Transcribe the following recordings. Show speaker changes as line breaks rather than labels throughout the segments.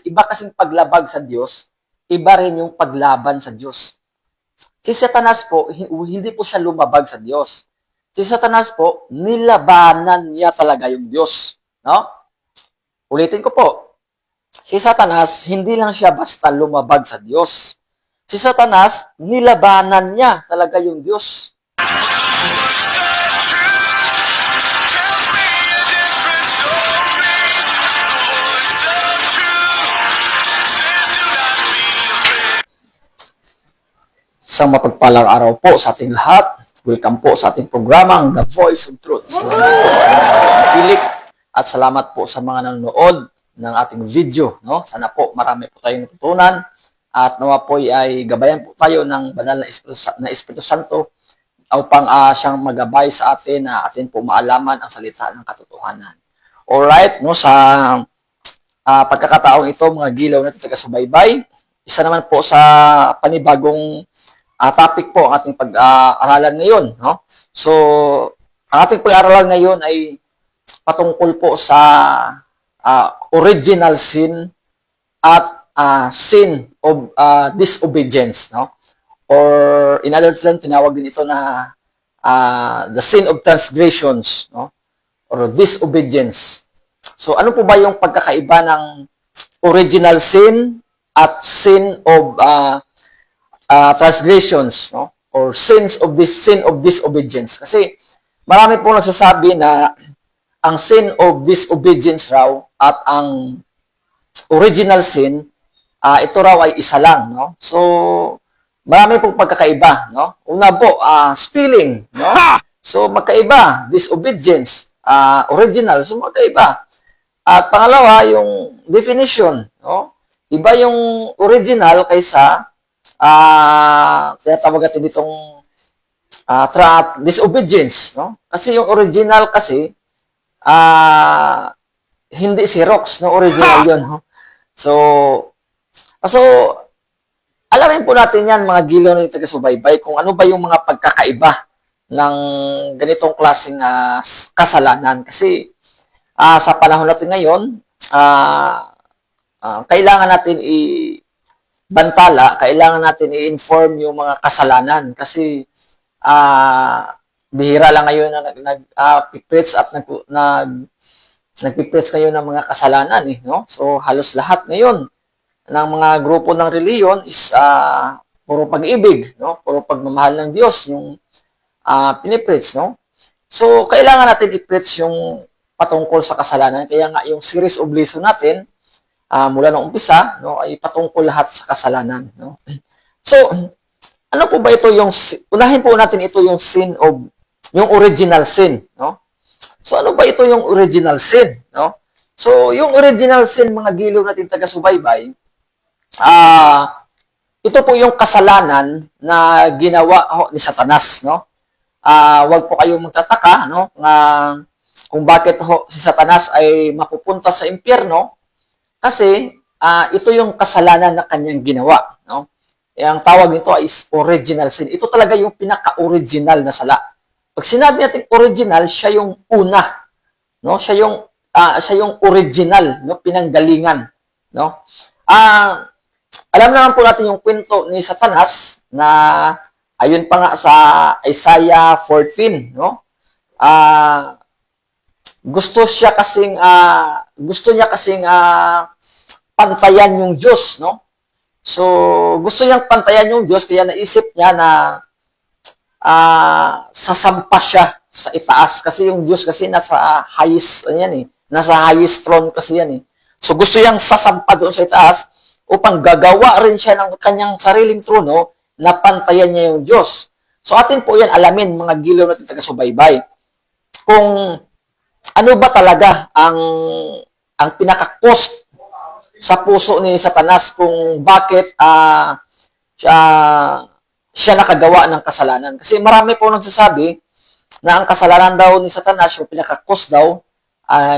iba kasing paglabag sa Diyos, iba rin yung paglaban sa Diyos. Si Satanas po, hindi po siya lumabag sa Diyos. Si Satanas po, nilabanan niya talaga yung Diyos. No? Ulitin ko po, si Satanas, hindi lang siya basta lumabag sa Diyos. Si Satanas, nilabanan niya talaga yung Diyos. Isang mapagpalang araw po sa ating lahat. Welcome po sa ating programang The Voice of Truth. Salamat po sa mga napilik at salamat po sa mga nanonood ng ating video. No? Sana po marami po tayong natutunan at nawa po ay gabayan po tayo ng banal na Espiritu Santo upang siyang magabay sa atin na atin po maalaman ang salita ng katotohanan. Alright, no, sa pagkakataong ito, mga gilaw na taga-subaybay, isa naman po sa panibagong topic po ang ating pag-aaralan ngayon. No? So, ang ating pag-aaralan ngayon ay patungkol po sa original sin at sin of disobedience. No? Or in other terms, tinawag din ito na the sin of transgressions, no? Or disobedience. So, ano po ba yung pagkakaiba ng original sin at sin of transgressions, no? Or sin of disobedience? Kasi marami po nagsasabi na ang sin of disobedience raw at ang original sin, ito raw ay isa lang, no? So, marami pong pagkakaiba, no? Una po, spelling, no? So, magkaiba, disobedience, original, so magkaiba. At pangalawa, yung definition, no? Iba yung original kaysa tinatawag natin ditong disobedience, no? Kasi yung original kasi hindi Xerox, no? Original yun, no? So alamin po natin yan, mga gilaw na taga-subaybay, kung ano ba yung mga pagkakaiba ng ganitong klaseng kasalanan. Kasi sa panahon natin ngayon, kailangan natin bantala, kailangan natin i-inform yung mga kasalanan kasi bihira lang ngayon na nag-preach at nag-preach ngayon ng mga kasalanan, no? So halos lahat ngayon ng mga grupo ng reliyon is puro pag-ibig, no? Puro pagmamahal ng Diyos yung pinipreach, no? So kailangan natin i-preach yung patungkol sa kasalanan, kaya nga yung series of lesson natin mula nung umpisa, no, ay patungkol lahat sa kasalanan, no? So, ano po ba ito yung, unahin po natin ito yung sin of, yung original sin, no? So, ano ba ito yung original sin, no? So, yung original sin, mga gilaw natin taga-subaybay, ito po yung kasalanan na ginawa ni Satanas, no? Wag po kayong magtataka, no, kung bakit si Satanas ay mapupunta sa impyerno. Kasi ito yung kasalanan na kanyang ginawa, no? Ang tawag nito is original sin. Ito talaga yung pinaka-original na sala. Pag sinabi natin original, siya yung una, no? Siya yung original, no? Pinanggalingan, no? Alam naman po natin yung kwento ni Satanas na ayun pa nga sa Isaiah 14, no? Gusto niya kasing pantayan yung Diyos, no? So, gusto niyang pantayan yung Diyos, kaya naisip niya na sasampa siya sa itaas. Kasi yung Diyos kasi nasa highest, nasa highest throne kasi yan, eh. So, gusto niyang sasampa doon sa itaas upang gagawa rin siya ng kanyang sariling trono na pantayan niya yung Diyos. So, atin po yan alamin, mga gilaw natin taga-subaybay, kung ano ba talaga ang pinaka-cost sa puso ni Satanas kung bakit siya nakagawa ng kasalanan. Kasi marami po nagsasabi na ang kasalanan daw ni Satanas, yung pinaka-cost daw,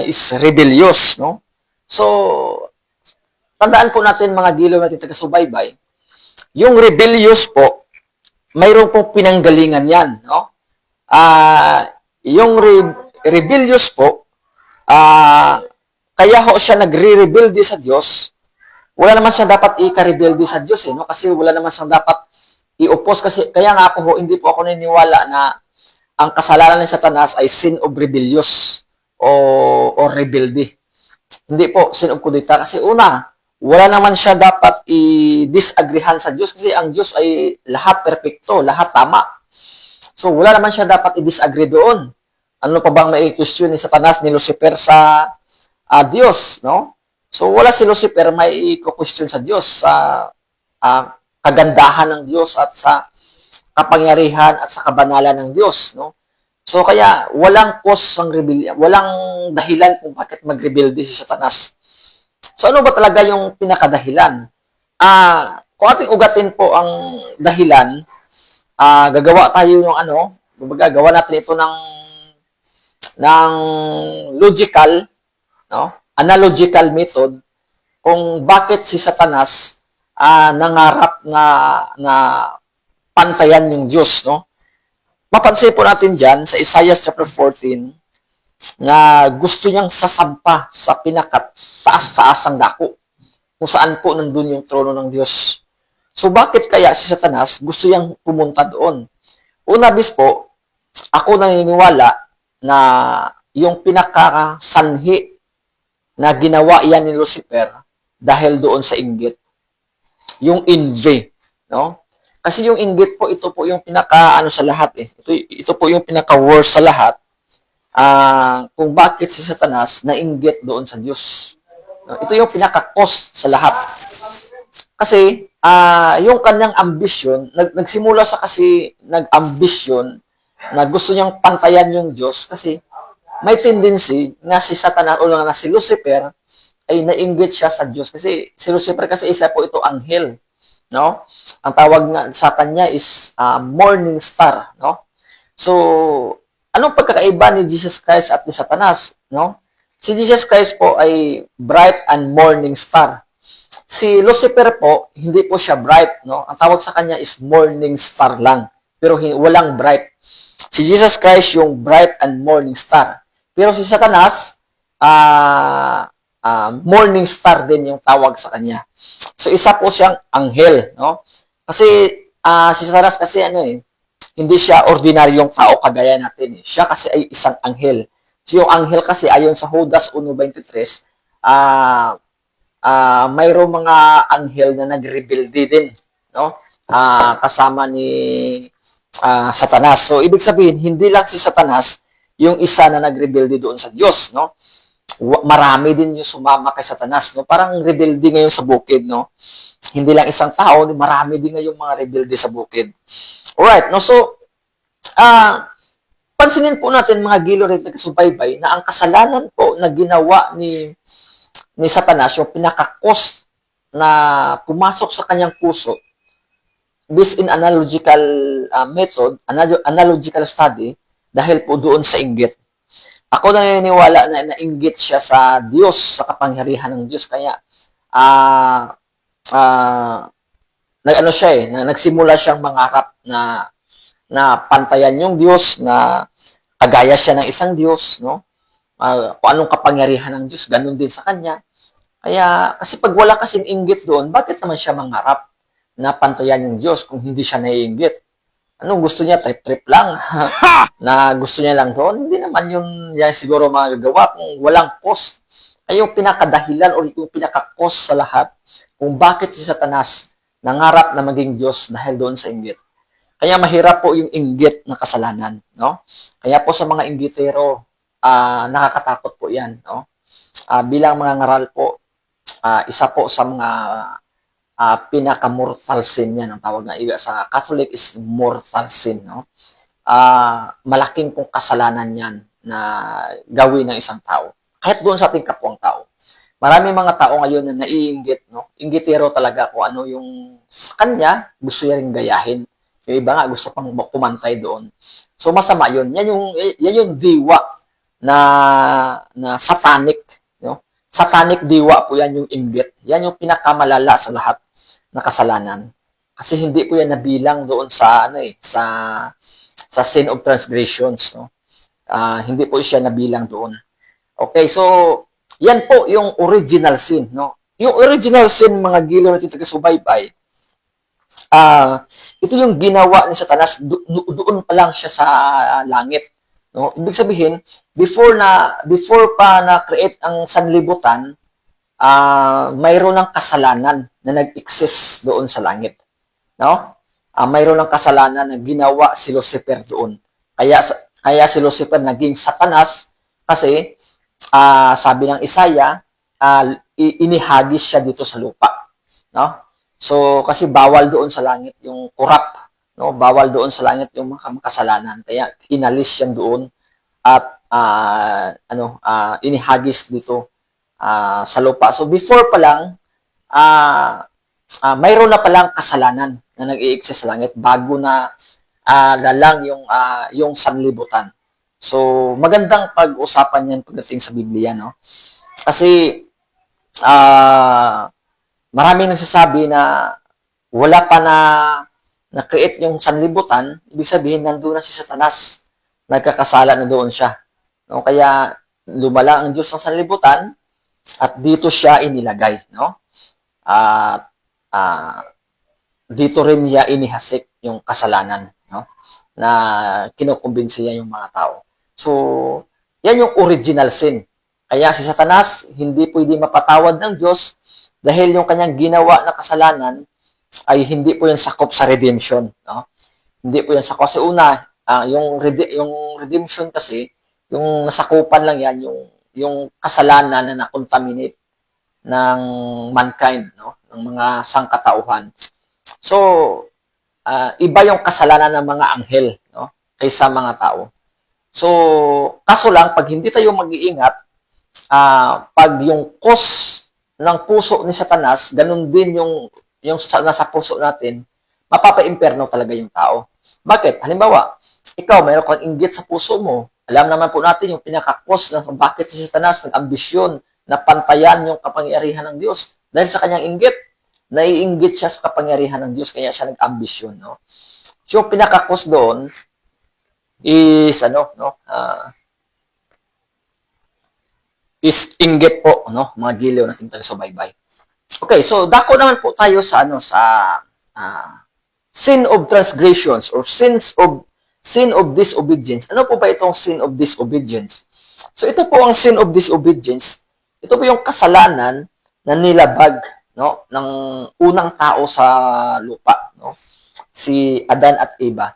is rebellious, no? So, tandaan po natin, mga gilaw natin taga-subaybay, yung rebellious po, mayroon pong pinanggalingan yan, no? Yung rebellious po, kaya ho siya nagre-rebelde sa Diyos wala naman siya dapat ika-rebelde sa Diyos no? Kasi wala naman siyang dapat i-oppose kasi kaya nga ako hindi po ako naniniwala na ang kasalanan ng Satanas ay sin of rebellious o rebelde. Hindi po sin of kudita kasi una, wala naman siya dapat i-disagreehan sa Diyos kasi ang Diyos ay lahat perpekto, lahat tama. So wala naman siya dapat i-disagree doon. Ano pa bang mai-question ni Satanas ni Lucifer sa Diyos, no? So wala si Lucifer may i-question sa Diyos sa kagandahan ng Diyos at sa kapangyarihan at sa kabanalan ng Diyos, no? So kaya walang cause ng rebellion, walang dahilan kung bakit magrebelde si Satanas. So ano ba talaga yung pinakadahilan? Kung ating ugatin po ang dahilan, gagawa tayo yung gagawa natin ito ng logical, no? Analogical method kung bakit si Satanas nangarap na pantayan yung Diyos, no? Mapansin po natin dyan sa Isaiah chapter 14 na gusto niyang sasampa sa pinaka-taas-taas ang dako kung saan po nandun yung trono ng Diyos. So bakit kaya si Satanas gusto niyang pumunta doon? Una bis po, ako naniniwala na yung pinakasanhi na ginawa yan ni Lucifer dahil doon sa inggit. Yung envy, no? Kasi yung inggit po, ito po yung pinaka sa lahat eh. Ito po yung pinaka-worst sa lahat. Kung bakit si Satanas nainggit doon sa Diyos. No? Ito yung pinaka-cause sa lahat. Kasi yung kanyang ambisyon, nagsimula sa kasi nag-ambisyon na gusto niyang pantayan yung Diyos kasi may tendency na si Satanas o na si Lucifer ay nainggit siya sa Diyos. Kasi si Lucifer kasi isa po ito anghel. No? Ang tawag nga sa kanya is morning star, no? So, anong pagkakaiba ni Jesus Christ at ni Satanas, no? Si Jesus Christ po ay bright and morning star. Si Lucifer po, hindi po siya bright, no? Ang tawag sa kanya is morning star lang, pero walang bright. Si Jesus Christ yung bright and morning star. Pero si Satanas, morning star din yung tawag sa kanya. So, isa po siyang anghel, no? Kasi, si Satanas kasi hindi siya ordinaryong tao kagaya natin. Siya kasi ay isang anghel. So, yung anghel kasi ayon sa Judas 1:23, mayroong mga anghel na nagrebelde din, no? Kasama ni Satanas. So, ibig sabihin, hindi lang si Satanas yung isa na nagrebelde doon sa Diyos, no? Marami din yung sumama kay Satanas, no? Parang rebelde ngayon sa bukid, no? Hindi lang isang tao, marami din ngayong mga rebelde sa bukid. Alright, no? So, pansinin po natin mga gilo rin nagsubaybay na ang kasalanan po na ginawa ni Satanas, yung pinaka-cause na pumasok sa kanyang puso, based in analogical method, analogical study, dahil po doon sa inggit. Ako naniniwala na nainggit siya sa Diyos, sa kapangyarihan ng Diyos. Kaya, nagsimula siyang mangarap na pantayan yung Diyos, na kagaya siya ng isang Diyos, no? Kung anong kapangyarihan ng Diyos, ganun din sa kanya. Kaya, kasi pag wala kasing inggit doon, bakit naman siya mangarap na pantayan yung Diyos kung hindi siya naiinggit? Anong gusto niya? Trip-trip lang. Na gusto niya lang doon. Hindi naman yan siguro magagawa kung walang cost. Ay yung pinakadahilan o yung pinaka-cost sa lahat kung bakit si Satanas nangarap na maging Diyos dahil doon sa inggit. Kaya mahirap po yung inggit na kasalanan, no? Kaya po sa mga inggitero, nakakatakot po yan, no? Bilang mga ngaral po, isa po sa mga pinaka-mortal sin yan. Ang tawag na sa Catholic is mortal sin, no? Malaking pong kasalanan yan na gawin ng isang tao. Kahit doon sa ating kapwang tao. Marami mga tao ngayon na naiinggit, no? Inggitero talaga kung ano yung sa kanya, gusto niya rin gayahin. Yung iba nga, gusto pang kumantay doon. So, masama yun. Yan yung diwa na satanic, no? Satanic diwa po yan yung inggit. Yan yung pinakamalala sa lahat na kasalanan. Kasi hindi po yan nabilang doon sa sa sin of transgressions, no? Hindi po siya nabilang doon. Okay, so yan po yung original sin, no? yung original sin, mga giliw natin taga-subaybay, ito yung ginawa ni Satanas doon pa lang siya sa langit. No? Ibig sabihin, before pa na-create ang sanlibutan, mayroon ng kasalanan na nag-exist doon sa langit. No? Mayroon ng kasalanan na ginawa si Lucifer doon. Kaya si Lucifer naging Satanas kasi sabi ng Isaiah, inihagis siya dito sa lupa. No? So, kasi bawal doon sa langit yung corrupt, no? Bawal doon sa langit yung mga makasalanan. Kaya inalis siya doon at inihagis dito sa lupa. So, before pa lang, mayroon na palang kasalanan na nag-i-exist sa langit bago na lalang yung sanlibutan. So, magandang pag-usapan yan pagdating sa Biblia, no? Kasi, maraming nagsasabi na wala pa na-create yung sanlibutan, ibig sabihin, nandun na si Satanas. Nagkakasala na doon siya. No? Kaya, lumala ang Diyos ng sanlibutan at dito siya inilagay. No? At dito rin niya inihasik yung kasalanan. No? Na kinukumbinsi niya yung mga tao. So, yan yung original sin. Kaya si Satanas, hindi pwede mapatawad ng Diyos dahil yung kanyang ginawa na kasalanan ay hindi po yan sakop sa redemption. No? Hindi po yan sakop. Kasi una, yung redemption kasi, yung nasakupan lang yan, yung kasalanan na na-contaminate ng mankind, no? Ng mga sangkatauhan. So, iba yung kasalanan ng mga anghel, no? Kaysa mga tao. So, kaso lang, pag hindi tayo mag-iingat, pag yung cause ng puso ni Satanas, ganun din yung nasa puso natin, mapapa-imperno talaga yung tao. Bakit? Halimbawa, ikaw, mayroon kang inggit sa puso mo. Alam naman po natin yung pinaka-cause na bakit si Satanas nag-ambisyon na pantayan yung kapangyarihan ng Diyos. Dahil sa kanyang inggit, naiinggit siya sa kapangyarihan ng Diyos, kaya siya nag-ambisyon. No? So, yung pinaka-cause doon is, is inggit po, no? Mga giliw natin taga-subaybay. Okay, so dako naman po tayo sa sin of transgressions or sin of disobedience. Ano po ba itong sin of disobedience? So ito po ang sin of disobedience. Ito po yung kasalanan na nilabag, no, ng unang tao sa lupa, no? Si Adan at Eva.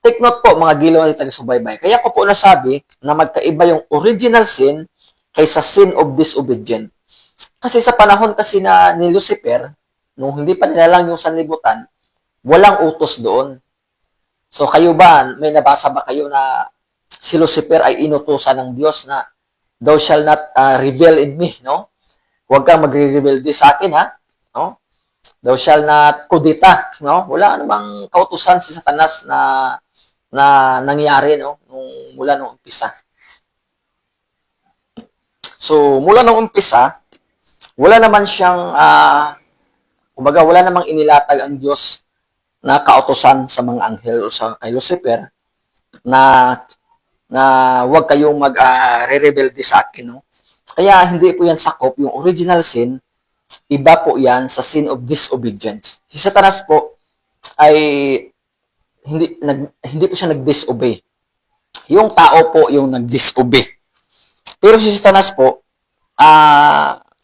Take note po mga giliw natin taga-subaybay. Kaya ko po nasabi na magkaiba yung original sin kaysa sin of disobedient. Kasi sa panahon kasi na ni Lucifer, nung hindi pa nilalang yung sanlibutan, walang utos doon. So kayo ba, may nabasa ba kayo na si Lucifer ay inutusan ng Diyos na thou shall not reveal in me, no? Huwag kang magre-reveal di sa akin, ha? No? Thou shall not kudita, no? Wala namang kautusan si Satanas na nangyari, no? Mula nung umpisa. So, mula nung umpisa, wala naman siyang, kumbaga, wala namang inilatag ang Diyos na kautosan sa mga anghel o sa kay Lucifer na huwag kayong mag-re-rebelde sa akin. No? Kaya hindi po yan sakop, yung original sin, iba po yan sa sin of disobedience. Si Satanas po ay hindi po siya nag-disobey. Yung tao po yung nag-disobey. Pero si Satanas po,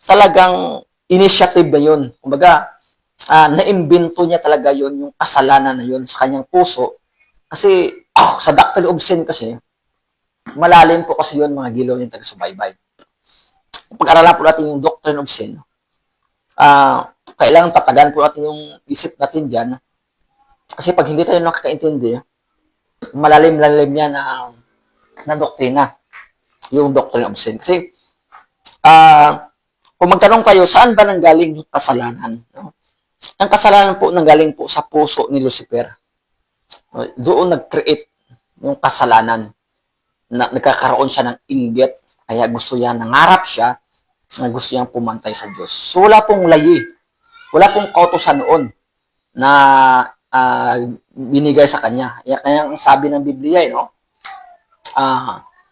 talagang initiative na yun. Kumbaga, naimbento niya talaga yun, yung kasalanan na yun sa kanyang puso. Kasi, sa doctrine of sin kasi, malalim po kasi yun mga gilaw yung taga-subaybay. Pag-aralan po natin yung doctrine of sin, kailangan tatagan po natin yung isip natin dyan. Kasi pag hindi tayo nakakaintindi, malalim-lalim yan na doktrina. Yung doctrine of sin. Kasi, kung magtanong kayo, saan ba nanggaling yung kasalanan? No? Ang kasalanan po nanggaling po sa puso ni Lucifer. Doon nag-create yung kasalanan. Nagkakaroon siya ng inggit. Kaya gusto niya, nangarap siya, na gusto niyang pumantay sa Diyos. So, wala pong layi. Wala pong kautusan noon na binigay sa kanya. Kaya ang sabi ng Biblia, no?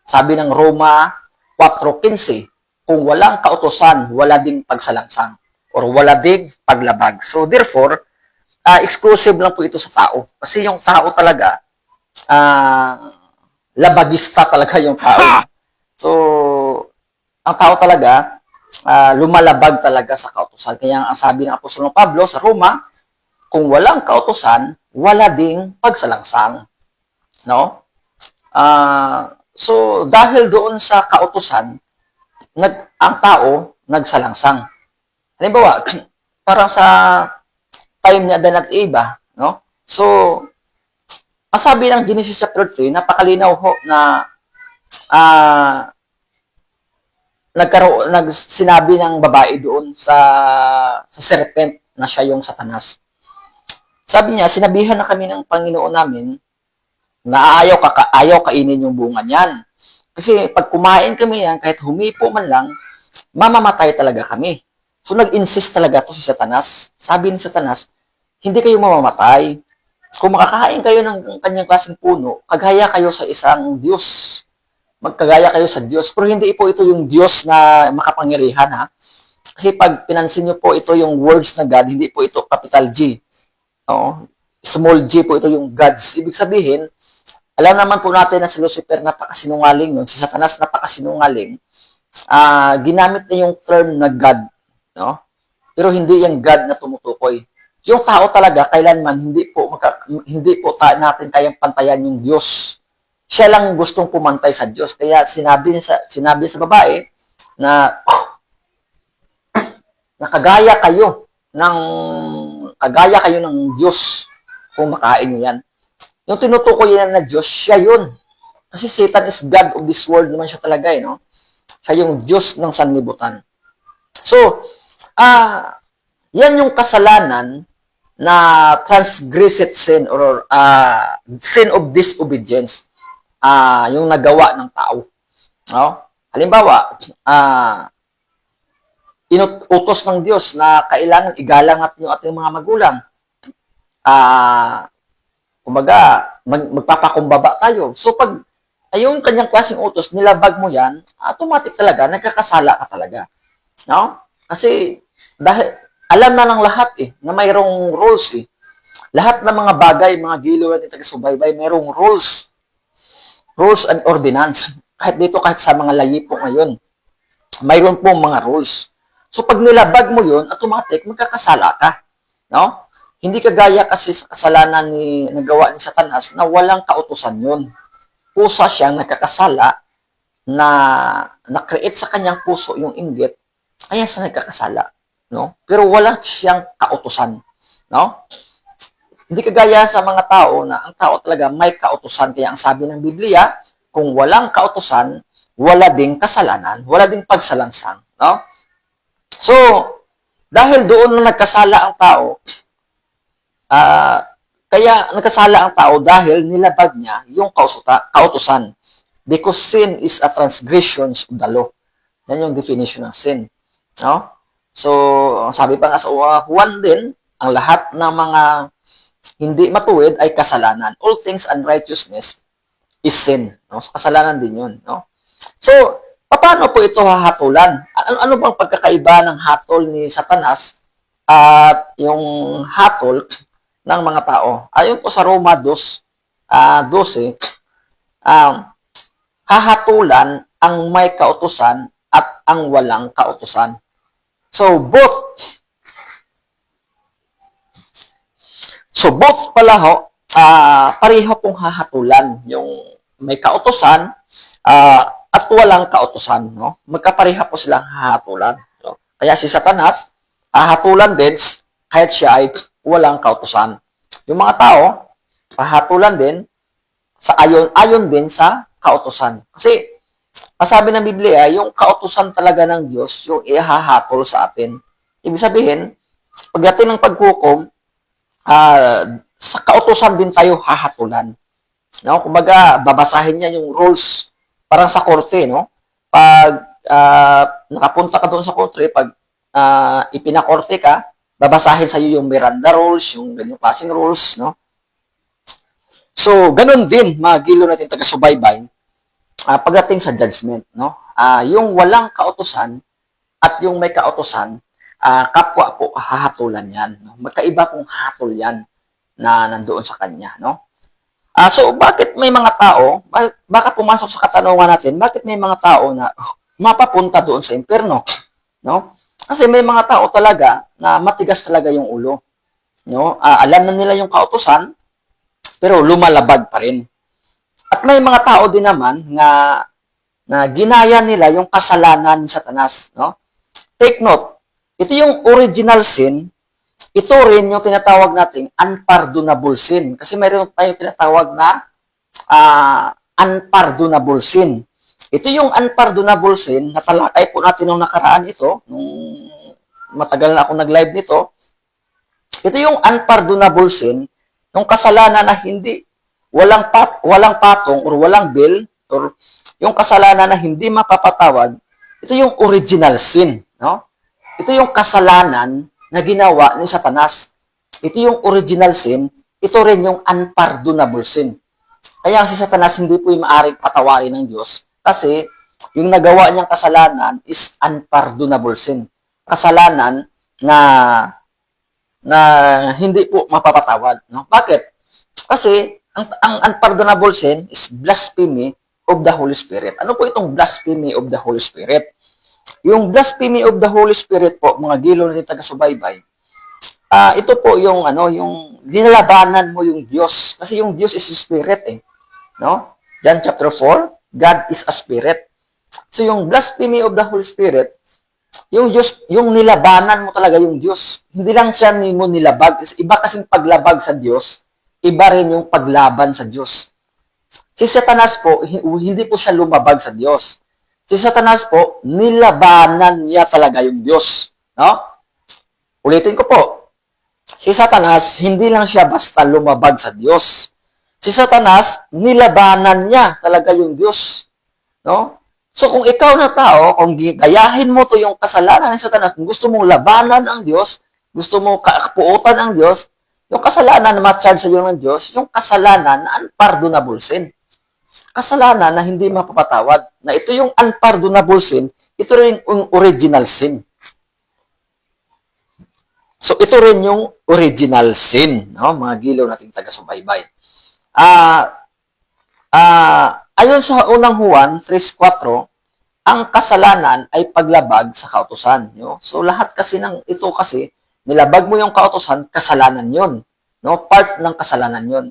Sabi ng Roma 4:15, kung walang kautosan, wala ding pagsalangsang. or wala ding paglabag. So therefore, exclusive lang po ito sa tao. Kasi yung tao talaga, labagista talaga yung tao. So, ang tao talaga, lumalabag talaga sa kautusan. Kaya ang sabi ng Apostol Pablo sa Roma, kung walang kautusan, wala ding pagsalangsang. No? So, dahil doon sa kautusan, ang tao nagsalangsang. Halimbawa, parang sa time ni Adan at Eva, no? So, ang sabi ng Genesis chapter 3, napakalinaw ho na sinabi ng babae doon sa serpent na siya yung Satanas. Sabi niya, sinabihan na kami ng Panginoon namin na ayaw kainin yung bunga niyan. Kasi pag kumain kami yan, kahit humipo man lang, mamamatay talaga kami. So nag-insist talaga to si Satanas. Sabi ni Satanas, hindi kayo mamamatay. Kung makakain kayo ng kanyang klaseng puno, kagaya kayo sa isang Diyos. Magkagaya kayo sa Diyos. Pero hindi po ito yung Diyos na makapangyarihan, ha? Kasi pag pinansin nyo po ito yung words na God, hindi po ito capital G. Oo. Small G po ito yung gods. Ibig sabihin, alam naman po natin na si Lucifer napakasinungaling nun, si Satanas napakasinungaling, ginamit niya yung term na God, no? Pero hindi yung God na tumutukoy. Yung tao talaga, kailanman, hindi po natin kayang pantayan yung Diyos. Siya lang gustong pumantay sa Diyos. Kaya sinabi sa babae na kagaya kayo ng Diyos kung makain nyo yan. Yung tinutukoy yan na Diyos, siya yun. Kasi Satan is God of this world naman siya talaga, no? Siya yung Diyos ng sanlibutan. So, yan yung kasalanan na transgressed sin or sin of disobedience, yung nagawa ng tao. No? Halimbawa, inutos ng Diyos na kailangan igalang natin yung ating mga magulang. Kumbaga, magpapakumbaba tayo. So, pag yung kanyang klaseng utos, nilabag mo yan, automatic talaga, nagkakasala ka talaga. No? Kasi, dahil, alam na ng lahat na mayroong rules Lahat ng mga bagay, mga giliw at taga-subaybay, mayroong rules. Rules and ordinance. Kahit dito, kahit sa mga layipo ngayon, mayroon pong mga rules. So, pag nilabag mo yun, automatic, magkakasala ka. No? Hindi kagaya kasi sa kasalanan nagawa ni Satanas na walang kautusan yun. Pusa siyang nagkakasala na na-create sa kanyang puso yung inggit, kaya siya nagkakasala. No? Pero wala siyang kautusan. No? Hindi kagaya sa mga tao na ang tao talaga may kautusan. Kaya ang sabi ng Biblia, kung walang kautusan, wala ding kasalanan, wala ding pagsalangsang. No? So, dahil doon na nagkasala ang tao, kaya nagkasala ang tao dahil nilabag niya yung kautusan. Because sin is a transgression of the law. Yan yung definition ng sin. No? So, sabi pa nga sa Juan din, ang lahat ng mga hindi matuwid ay kasalanan. All things unrighteousness is sin. No? So, kasalanan din yun. No? So, paano po ito hahatulan? Ano bang pagkakaiba ng hatol ni Satanas at yung hatol ng mga tao? Ayon po sa Roma 2:12, hahatulan ang may kautusan at ang walang kautusan. So, both pala ho, pareho pong hahatulan. Yung may kautusan at walang kautusan. No? Magkapareha po silang hahatulan. No? Kaya si Satanas, hahatulan din kahit siya ay walang kautusan. Yung mga tao, hahatulan din ayon din sa kautusan. Kasi, sabi ng Biblia, yung kautusan talaga ng Diyos, yung ihahatol sa atin. Ibig sabihin, pagdating ng paghukom, sa kautusan din tayo hahatulan. No? Kumbaga, babasahin niya yung rules, parang sa korte, no? Pag nakapunta ka doon sa korte, pag ipinakorte ka, babasahin sa iyo yung Miranda rules, yung ganyang klaseng rules, no? So, ganun din, mga gilo natin taga-subaybay, pagdating sa judgment, no? Yung walang kautusan at yung may kautusan, kapwa po hahatulan yan. No? Magkaiba pong hatol yan na nandoon sa kanya. No? So, bakit may mga tao, baka pumasok sa katanungan natin, bakit may mga tao na mapapunta doon sa impyerno? No? Kasi may mga tao talaga na matigas talaga yung ulo. No? Alam na nila yung kautusan, pero lumalabag pa rin. At may mga tao din naman na ginaya nila yung kasalanan ni Satanas. No? Take note, ito yung original sin, ito rin yung tinatawag nating unpardonable sin. Kasi mayroon tayong tinatawag na unpardonable sin. Ito yung unpardonable sin, natalakay po natin nung nakaraan ito, nung matagal na ako nag-live nito. Ito yung unpardonable sin, yung kasalanan na hindi, walang patong or walang bill, or yung kasalanan na hindi mapapatawad, ito yung original sin. No? Ito yung kasalanan na ginawa ni Satanas. Ito yung original sin, ito rin yung unpardonable sin. Kaya si Satanas hindi po yung maaaring patawarin ng Diyos kasi yung nagawa niyang kasalanan is unpardonable sin. Kasalanan na hindi po mapapatawad. No? Bakit? Kasi ang unpardonable sin is blasphemy of the Holy Spirit. Ano po itong blasphemy of the Holy Spirit? Yung blasphemy of the Holy Spirit po, mga gilo na taga-subaybay, ito po yung yung dinalabanan mo yung Diyos. Kasi yung Diyos is spirit eh. No? John chapter 4, God is a spirit. So yung blasphemy of the Holy Spirit, yung Diyos, yung nilabanan mo talaga yung Diyos. Hindi lang siya mo nilabag. Iba kasing paglabag sa Diyos, iba rin yung paglaban sa Diyos. Si Satanas po, hindi po siya lumabag sa Diyos. Si Satanas po, nilabanan niya talaga yung Diyos. No? Ulitin ko po. Si Satanas, hindi lang siya basta lumabag sa Diyos. Si Satanas, nilabanan niya talaga yung Diyos. No? So kung ikaw na tao, kung gayahin mo to yung kasalanan ni Satanas, kung gusto mong labanan ang Diyos, gusto mo kapuutan ang Diyos, yung kasalanan na ma-charge sa iyo ng Diyos, yung kasalanan na unpardonable sin. Kasalanan na hindi mapapatawad. Na ito yung unpardonable sin, ito rin yung original sin. So, ito rin yung original sin, no? Mga gilaw nating taga-subaybay. Ayon sa unang Juan 3:4, ang kasalanan ay paglabag sa kautusan. No? So, lahat kasi ng ito kasi, nilabag mo yung kautusan, kasalanan yon. No? Part ng kasalanan yon.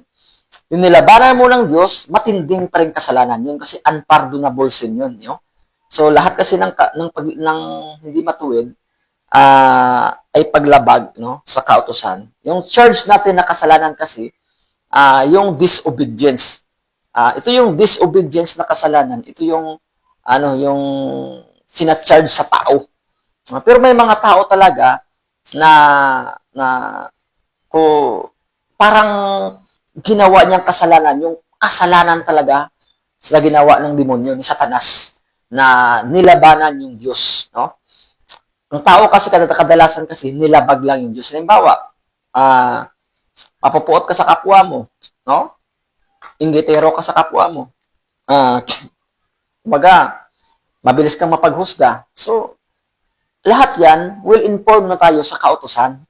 Yung nilabanan mo ng Diyos, matinding pa rin kasalanan yun kasi unpardonable sin yun. No? So, lahat kasi ng hindi matuwid, ay paglabag no, sa kautusan. Yung charge natin na kasalanan kasi, yung disobedience. Ito yung disobedience na kasalanan. Ito yung yung sinacharge sa tao. Pero may mga tao talaga na parang ginawa niyang kasalanan, yung kasalanan talaga sa ginawa ng demonyo ni Satanas na nilabanan yung Diyos, no? Ang tao kasi kadalasan kasi nilabag lang yung Diyos. Halimbawa, mapupuot ka sa kapwa mo, no? Inggitero ka sa kapwa mo. Kumbaga, mabilis kang mapaghusga. So, lahat yan will inform na tayo sa kautusan.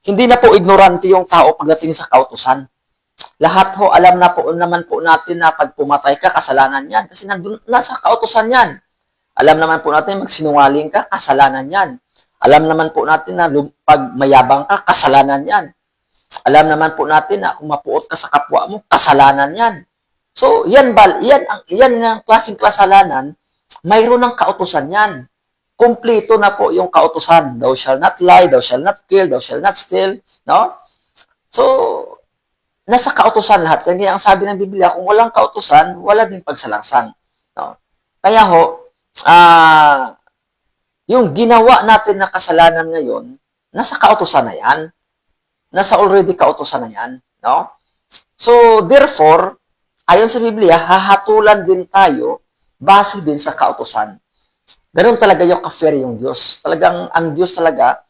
Hindi na po ignorante yung tao pagdating sa kautusan. Lahat ho, alam na po naman po natin na pag pumatay ka, kasalanan yan. Kasi nasa kautusan yan. Alam naman po natin magsinungaling ka, kasalanan yan. Alam naman po natin na pag mayabang ka, kasalanan yan. Alam naman po natin na kung mapuot ka sa kapwa mo, kasalanan yan. So, yan ang klaseng kasalanan, mayroon ng kautusan yan. Kompleto na po yung kautusan. Thou shall not lie, thou shall not kill, thou shall not steal. No? So, nasa kautusan lahat. Kaya ang sabi ng Biblia, kung walang kautusan, wala din pagsalangsang. No? Kaya ho, yung ginawa natin na kasalanan ngayon, nasa kautusan na yan. Nasa already kautusan na yan. No? So, therefore, ayon sa Biblia, hahatulan din tayo base din sa kautusan. Ganun talaga yung ka-fair yung Diyos. Talagang ang Diyos talaga,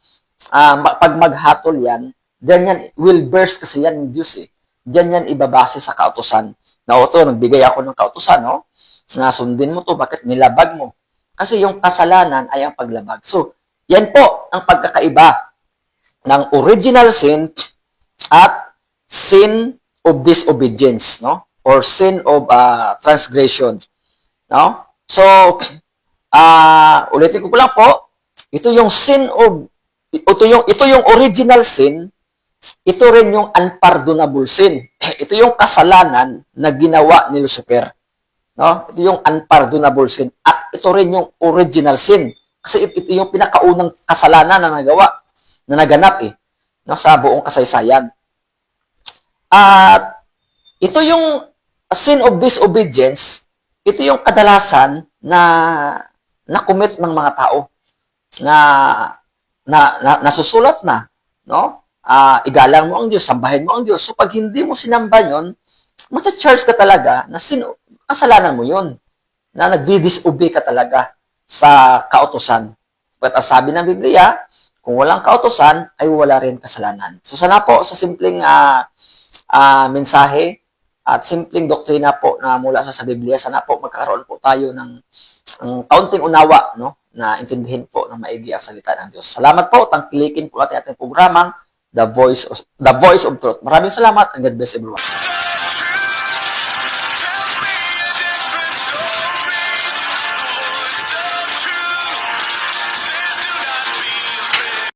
pag maghatol yan, then yan will burst kasi yan yung Diyos eh. Diyan yan ibabase sa kautusan. Na ito, nagbigay ako ng kautusan, no? Nasundin mo to, bakit nilabag mo? Kasi yung kasalanan ay ang paglabag. So, Yan po ang pagkakaiba ng original sin at sin of disobedience, no? Or sin of transgression, no? So, ulitin ko lang po, ito yung sin of ito yung original sin, ito rin yung unpardonable sin. Ito yung kasalanan na ginawa ni Lucifer, no? Ito yung unpardonable sin at ito rin yung original sin. Kasi ito yung pinakaunang kasalanan na nagawa, na naganap no, sa buong kasaysayan. At ito yung sin of disobedience, ito yung kadalasan na commit ng mga tao na nasusulat na, no? Igalang mo ang Diyos, sambahin mo ang Diyos. So pag hindi mo sinamba yon, masa-charge ka talaga na kasalanan mo yon, na nagdi-disobey ka talaga sa kautusan. But ang sabi ng Biblia, kung walang kautusan, ay wala rin kasalanan. So sana po sa simpleng mensahe at simpleng doktrina po na mula sa Biblia, sana po magkakaroon po tayo ng kaunting unawa, no, na intindihin po ng maigi ang salita ng Diyos. Salamat po, tangkilikin po natin ating programang The Voice of Truth. Maraming salamat and God bless everyone.